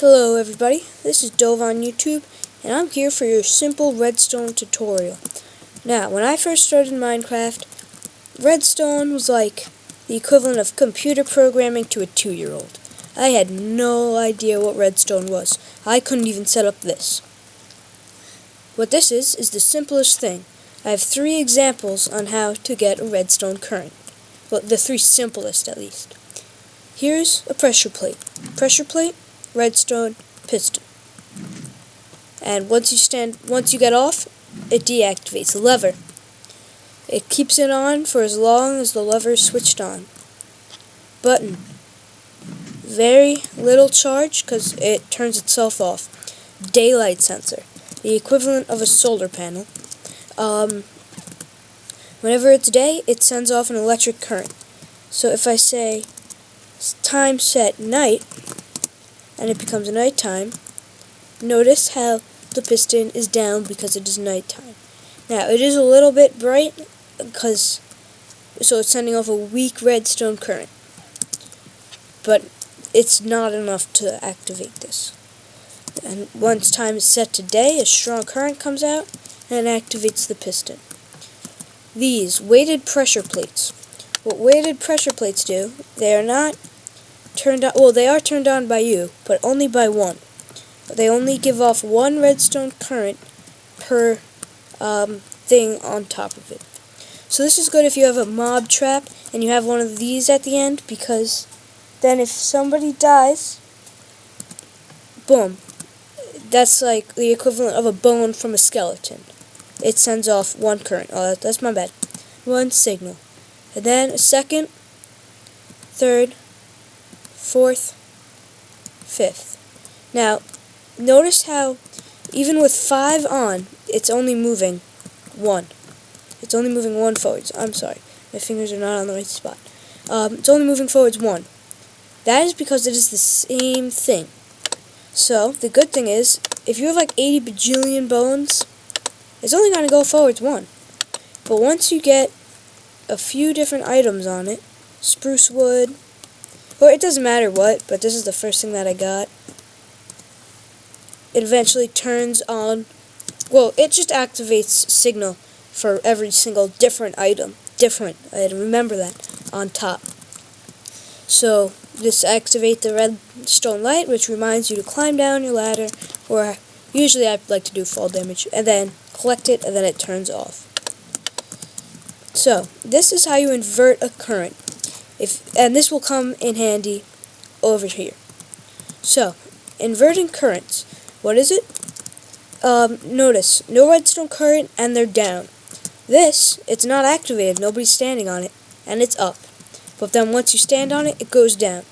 Hello everybody, this is Dove on YouTube, and I'm here for your simple redstone tutorial. Now, when I first started Minecraft, redstone was like the equivalent of computer programming to a 2-year-old. I had no idea what redstone was. I couldn't even set up this. What this is the simplest thing. I have 3 examples on how to get a redstone current. Well, the 3 simplest at least. Here's a pressure plate. Pressure plate, redstone, piston. And once you get off, it deactivates the lever. It keeps it on for as long as the lever is switched on. Button. Very little charge because it turns itself off. Daylight sensor. The equivalent of a solar panel. Whenever it's day, it sends off an electric current. So if I say time set night, and it becomes nighttime, notice how the piston is down because it is nighttime. Now, it is a little bit bright, so it's sending off a weak redstone current. But it's not enough to activate this. And once time is set to day, a strong current comes out and activates the piston. These weighted pressure plates. What weighted pressure plates do, they are not turned on. Well, they are turned on by you, but only by one. They only give off one redstone current per thing on top of it. So this is good if you have a mob trap and you have one of these at the end, because then if somebody dies, boom, that's like the equivalent of a bone from a skeleton. It sends off one current. Oh, that's my bad. One signal. And then a second, third, fourth, fifth. Now, notice how even with 5 on, it's only moving 1. It's only moving 1 forwards. I'm sorry, my fingers are not on the right spot. It's only moving forwards 1. That is because it is the same thing. So, the good thing is, if you have like 80 bajillion bones, it's only going to go forwards 1. But once you get a few different items on it, spruce wood, or it doesn't matter what, but this is the first thing that I got, it eventually turns on, well, it just activates signal for every single different item, remember that, on top. So, this activates the redstone light, which reminds you to climb down your ladder, or usually I like to do fall damage, and then collect it, and then it turns off. So, this is how you invert a current. And this will come in handy over here. So, inverting currents. What is it? Notice, no redstone current, and they're down. This, it's not activated, nobody's standing on it, and it's up. But then once you stand on it, it goes down.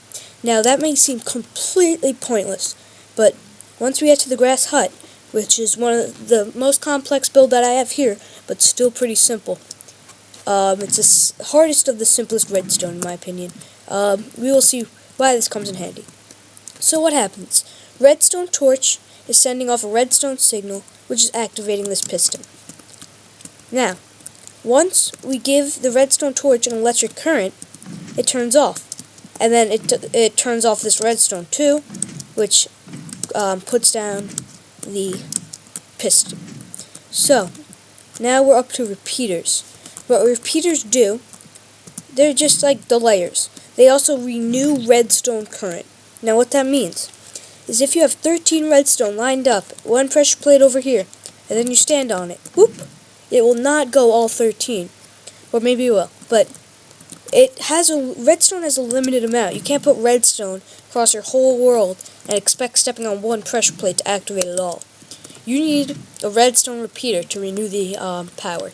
Now, that may seem completely pointless, but once we get to the grass hut, which is one of the most complex build that I have here, but still pretty simple. It's the hardest of the simplest redstone, in my opinion. We will see why this comes in handy. So what happens? Redstone torch is sending off a redstone signal, which is activating this piston. Now, once we give the redstone torch an electric current, it turns off. And then it turns off this redstone too, which puts down the piston. So, now we're up to repeaters. What repeaters do, they're just like the layers. They also renew redstone current. Now what that means is if you have 13 redstone lined up, one pressure plate over here, and then you stand on it, whoop, it will not go all 13. Or maybe it will, but redstone has a limited amount. You can't put redstone across your whole world and expect stepping on one pressure plate to activate it all. You need a redstone repeater to renew the power.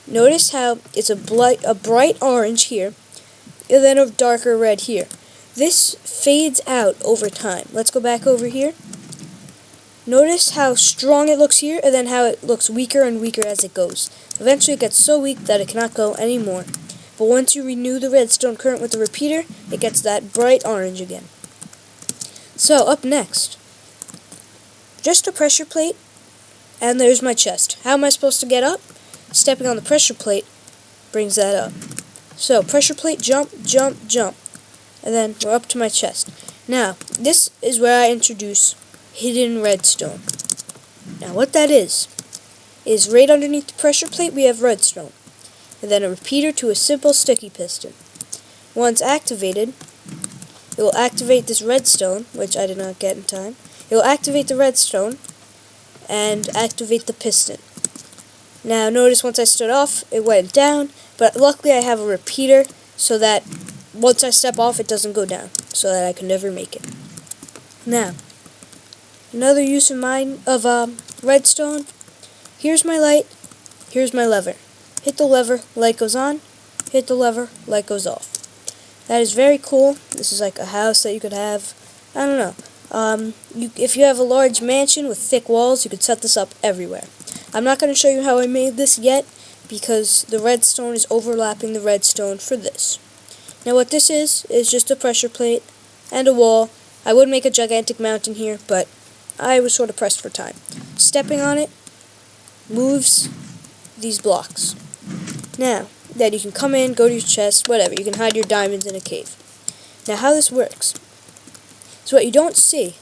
Notice how it's a bright orange here, and then a darker red here. This fades out over time. Let's go back over here. Notice how strong it looks here, and then how it looks weaker and weaker as it goes. Eventually it gets so weak that it cannot go anymore. But once you renew the redstone current with the repeater, it gets that bright orange again. So, up next, just a pressure plate, and there's my chest. How am I supposed to get up? Stepping on the pressure plate brings that up. So, pressure plate, jump, jump, jump. And then we're up to my chest. Now, this is where I introduce hidden redstone. Now, what that is right underneath the pressure plate we have redstone, and then a repeater to a simple sticky piston. Once activated, it will activate this redstone, which I did not get in time. It will activate the redstone and activate the piston. Now, notice once I stood off, it went down, but luckily I have a repeater so that once I step off, it doesn't go down, so that I can never make it. Now, another use of mine of redstone. Here's my light, here's my lever. Hit the lever, light goes on. Hit the lever, light goes off. That is very cool. This is like a house that you could have. I don't know. If you have a large mansion with thick walls, you could set this up everywhere. I'm not going to show you how I made this yet, because the redstone is overlapping the redstone for this. Now what this is just a pressure plate and a wall. I would make a gigantic mountain here, but I was sort of pressed for time. Stepping on it moves these blocks. Now, that you can come in, go to your chest, whatever. You can hide your diamonds in a cave. Now, how this works. So what you don't see,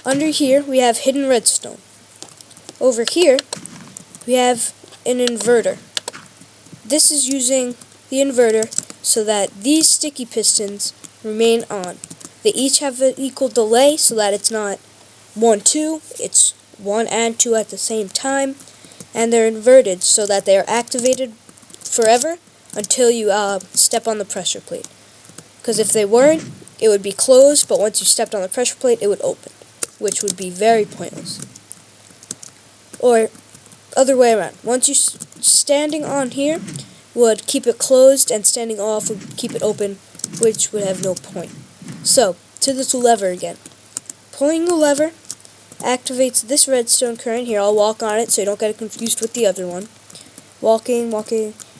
under here we have hidden redstone. Over here, we have an inverter. This is using the inverter so that these sticky pistons remain on. They each have an equal delay so that it's not 1, 2, it's 1 and 2 at the same time. And they're inverted so that they are activated forever until you step on the pressure plate. Because if they weren't, it would be closed, but once you stepped on the pressure plate, it would open, which would be very pointless. Or other way around. Once you standing on here would keep it closed, and standing off would keep it open, which would have no point. So, to this lever again. Pulling the lever activates this redstone current. Here, I'll walk on it so you don't get it confused with the other one. Walking,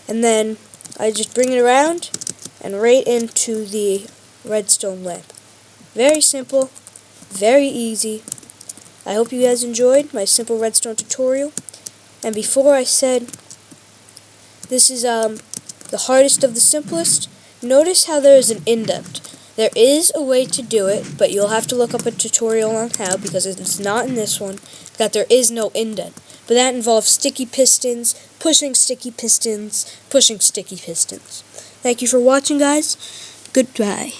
and then I just bring it around and right into the redstone lamp. Very simple, very easy. I hope you guys enjoyed my simple redstone tutorial. And before I said this is the hardest of the simplest, notice how there is an indent. There is a way to do it, but you'll have to look up a tutorial on how, because it's not in this one, that there is no indent. But that involves sticky pistons, pushing sticky pistons, pushing sticky pistons. Thank you for watching, guys. Goodbye.